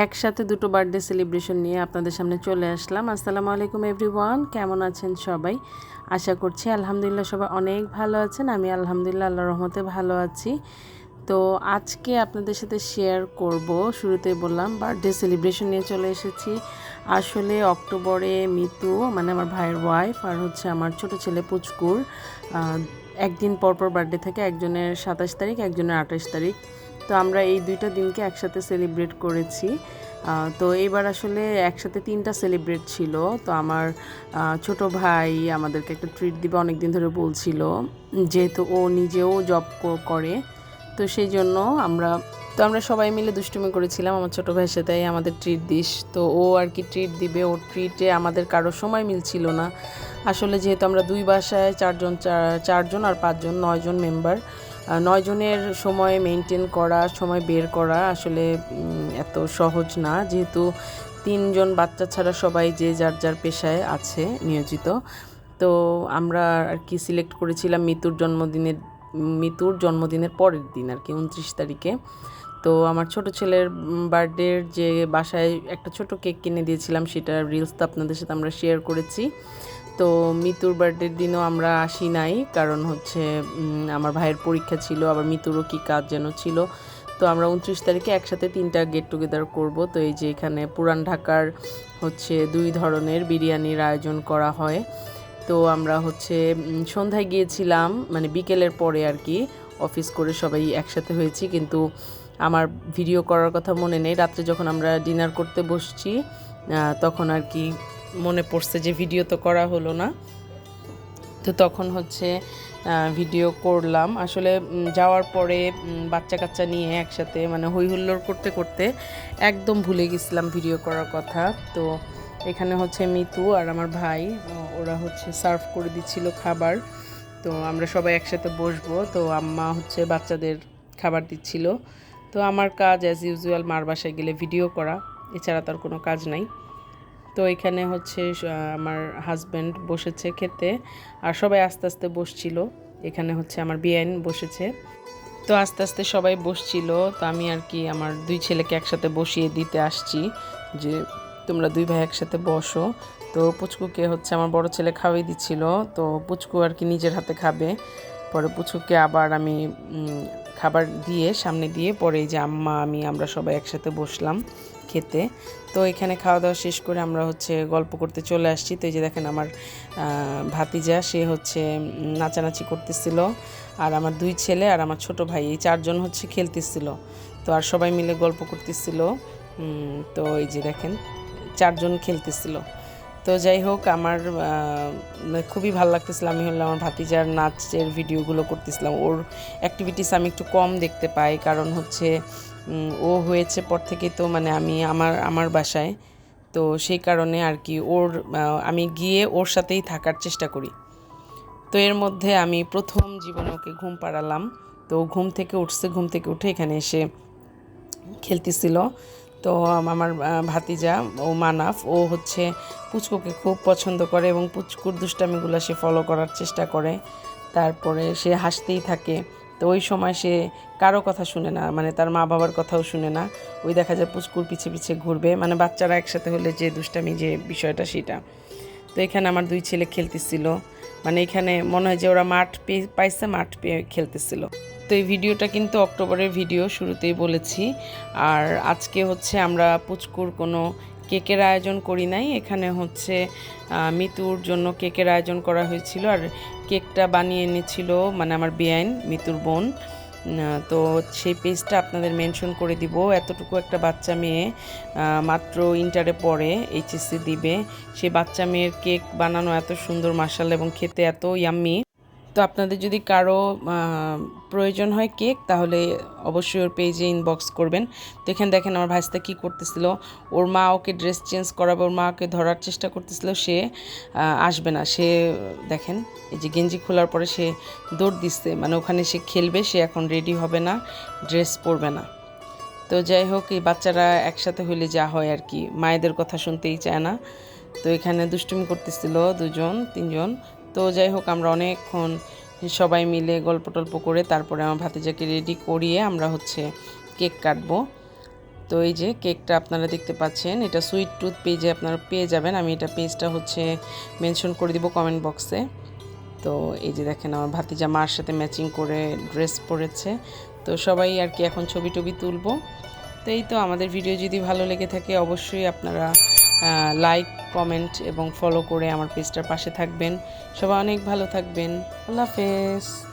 একসাথে দুটো birthday celebration নিয়ে আপনাদের সামনে চলে আসলাম। আসসালামু আলাইকুম এভরিওয়ান, কেমন আছেন সবাই? আশা করছি আলহামদুলিল্লাহ সবাই অনেক ভালো আছেন। আমি আলহামদুলিল্লাহ আল্লাহর রহমতে ভালো আছি। তো আজকে আপনাদের সাথে শেয়ার করব, শুরুতেই বললাম বার্থডে সেলিব্রেশন নিয়ে চলে এসেছি। আসলে অক্টোবরে মিতু মানে আমার ভাইয়ের ওয়াইফ আর হচ্ছে আমার ছোট ছেলে পুচকুর একদিন পরপর বার্থডে থাকে, একজনের 27 তারিখ একজনের 28 তারিখ। তো আমরা এই দুইটা দিনকে একসাথে সেলিব্রেট করেছি। তো এইবার আসলে একসাথে 3টা সেলিব্রেট ছিল। তো আমার ছোট ভাই আমাদেরকে একটা ট্রিট দিবে অনেক দিন ধরে বলছিল, যেহেতু ও নিজেও জব করে। তো সেই জন্য আমরা সবাই মিলে দুষ্টুমি করেছিলাম আমার ছোটো ভাইয়ের সাথে, আমাদের ট্রিট দিস। তো ও আর কি ট্রিট দিবে, ওর ট্রিটে আমাদের কারো সময় মিলছিল না। আসলে যেহেতু আমরা দুই বাসায় চারজন আর 5 জন 9 জন মেম্বার, 9 জনের সময় মেনটেন করা, সময় বের করা আসলে এত সহজ না। যেহেতু 3 জন বাচ্চা ছাড়া সবাই যে যার যার পেশায় আছে নিয়োজিত। তো আমরা আর কি সিলেক্ট করেছিলাম মিতুর জন্মদিনের পরের দিন আর কি 29 তারিখে। তো আমার ছোট ছেলের বার্থডের যে বাসায় একটা ছোট কেক কিনে দিয়েছিলাম, সেটার রিলস তো আপনাদের সাথে আমরা শেয়ার করেছি। তো মিতুর বার্থডের দিনও আমরা আসি নাই, কারণ হচ্ছে আমার ভাইয়ের পরীক্ষা ছিল, আবার মিতুরও কী কাজ যেন ছিল। তো আমরা 29 তারিখে একসাথে 3টা গেট টুগেদার করব। তো এই যে এখানে পুরান ঢাকার হচ্ছে 2 ধরনের বিরিয়ানির আয়োজন করা হয়। তো আমরা হচ্ছে সন্ধ্যায় গিয়েছিলাম, মানে বিকেলের পরে আর কি, অফিস করে সবাই একসাথে হয়েছি। কিন্তু আমার ভিডিও করার কথা মনে নেই। রাত্রে যখন আমরা ডিনার করতে বসছি তখন আর কি মনে পড়ছে যে ভিডিও তো করা হলো না। তো তখন হচ্ছে ভিডিও করলাম। আসলে যাওয়ার পরে বাচ্চা কাচ্চা নিয়ে একসাথে মানে হই হুল্লোড় করতে করতে একদম ভুলে গেছিলাম ভিডিও করার কথা। তো এখানে হচ্ছে মিতু আর আমার ভাই ওরা হচ্ছে সার্ভ করে দিচ্ছিল খাবার। তো আমরা সবাই একসাথে বসবো। তো আম্মা হচ্ছে বাচ্চাদের খাবার দিচ্ছিল। তো আমার কাজ অ্যাজ ইউজুয়াল মার বাসায় গেলে ভিডিও করা, এছাড়া তার কোনো কাজ নাই। তো এখানে হচ্ছে আমার হাজব্যান্ড বসেছে খেতে, আর সবাই আস্তে আস্তে বসছিল। এখানে হচ্ছে আমার বিয়ান বসেছে। তো আস্তে আস্তে সবাই বসছিল। তো আমি আর কি আমার 2 ছেলেকে একসাথে বসিয়ে দিতে আসছি যে তোমরা 2 ভাই একসাথে বসো। তো পুচকুকে হচ্ছে আমার বড় ছেলে খাওয়াই দিচ্ছিল। তো পুচকু আর কি নিজের হাতে খাবে। পরে পুচকুকে আবার আমি খাবার দিয়ে সামনে দিয়ে পরে এই যে আম্মা আমরা সবাই একসাথে বসলাম খেতে। তো এখানে খাওয়া দাওয়া শেষ করে আমরা হচ্ছে গল্প করতে চলে আসছি। তো এই যে দেখেন আমার ভাতিজা, সে হচ্ছে নাচানাচি করতেছিল, আর আমার 2 ছেলে আর আমার ছোট ভাই, এই 4 জন হচ্ছে খেলতেছিল। তো আর সবাই মিলে গল্প করতেছিল। তো এই যে দেখেন 4 জন খেলতেছিল। তো যাই হোক আমার খুবই ভালো লাগতেছিল। আমি হলাম আমার ভাতিজার নাচের ভিডিওগুলো করতেছিলাম। ওর অ্যাক্টিভিটিস আমি একটু কম দেখতে পাই, কারণ হচ্ছে ও হয়েছে পর থেকেই তো মানে আমি আমার বাসায়। তো সেই কারণে আর কি আমি গিয়ে ওর সাথেই থাকার চেষ্টা করি। তো এর মধ্যে আমি প্রথম জীবনে ওকে ঘুম পাড়ালাম। তো ঘুম থেকে উঠছে, ঘুম থেকে উঠে এখানে এসে খেলতেছিল। তো আমার ভাতিজা ও মানাফ, ও হচ্ছে পুচকুকে খুব পছন্দ করে এবং পুচকুর দুষ্টামিগুলো সে ফলো করার চেষ্টা করে। তারপরে সে হাসতেই থাকে। তো ওই সময় সে কারো কথা শুনে না, মানে তার মা বাবার কথাও শুনে না। ওই দেখা যায় পুচকুর পিছে পিছে ঘুরবে, মানে বাচ্চারা একসাথে হলে যে দুষ্টামি যে বিষয়টা সেটা। তো এখানে আমার 2 ছেলে খেলতেছিল, মানে এখানে মনে হয় যে ওরা মাঠ পাইছে, মাঠ পেয়ে খেলতেছিল। তো এই ভিডিওটা কিন্তু অক্টোবরের ভিডিও, শুরুতেই বলেছি। আর আজকে হচ্ছে আমরা পুচকুর কোনো কেকের আয়োজন করি নাই। এখানে হচ্ছে মিতুর জন্য কেকের আয়োজন করা হয়েছিল, আর কেকটা বানিয়ে এনেছিল মানে আমার বেআইন মিতুর বোন। তো সেই পেজটা আপনাদের মেনশন করে দিব। এতটুকু একটা বাচ্চা মেয়ে মাত্র ইন্টারে পড়ে, এইচএসসি দিবে, সেই বাচ্চা মেয়ের কেক বানানো এত সুন্দর মাশাআল্লাহ, এবং খেতে এত ইয়াম্মি। তো আপনাদের যদি কারো প্রয়োজন হয় কেক, তাহলে অবশ্যই ওর পেজে ইনবক্স করবেন। তো এখানে দেখেন আমার ভাইস্তা কী করতেছিল, ওর মা ওকে ড্রেস চেঞ্জ করাবে, ওর মা ওকে ধরার চেষ্টা করতেছিল, সে আসবে না। সে দেখেন এই যে গেঞ্জি খোলার পরে সে দৌড় দিচ্ছে, মানে ওখানে সে খেলবে, সে এখন রেডি হবে না, ড্রেস পরবে না। তো যাই হোক, এই বাচ্চারা একসাথে হলে যা হয় আর কি, মায়েদের কথা শুনতেই চায় না। তো এখানে দুষ্টুমি করতেছিল 2 জন 3 জন। তো যাই হোক আমরা অনেকক্ষণ সবাই মিলে গল্প টল্প করে তারপরে আমার ভাতিজাকে রেডি করিয়ে আমরা হচ্ছে কেক কাটবো। তো তো এই যে কেকটা আপনারা দেখতে পাচ্ছেন, এটা সুইট টুথ পেজে আপনারা পেয়ে যাবেন। আমি এটা পেজটা হচ্ছে মেনশন করে দিব কমেন্ট বক্সে। তো এই যে দেখেন আমার ভাতিজা মার সাথে ম্যাচিং করে ড্রেস পরেছে। তো সবাই আর কি এখন ছবি টবি তুলব। তো এই তো আমাদের ভিডিও যদি ভালো লেগে থাকে অবশ্যই আপনারা লাইক, কমেন্ট এবং ফলো করে আমার পেজটার পাশে থাকবেন। সবাই অনেক ভালো থাকবেন। আল্লাহ হাফেজ।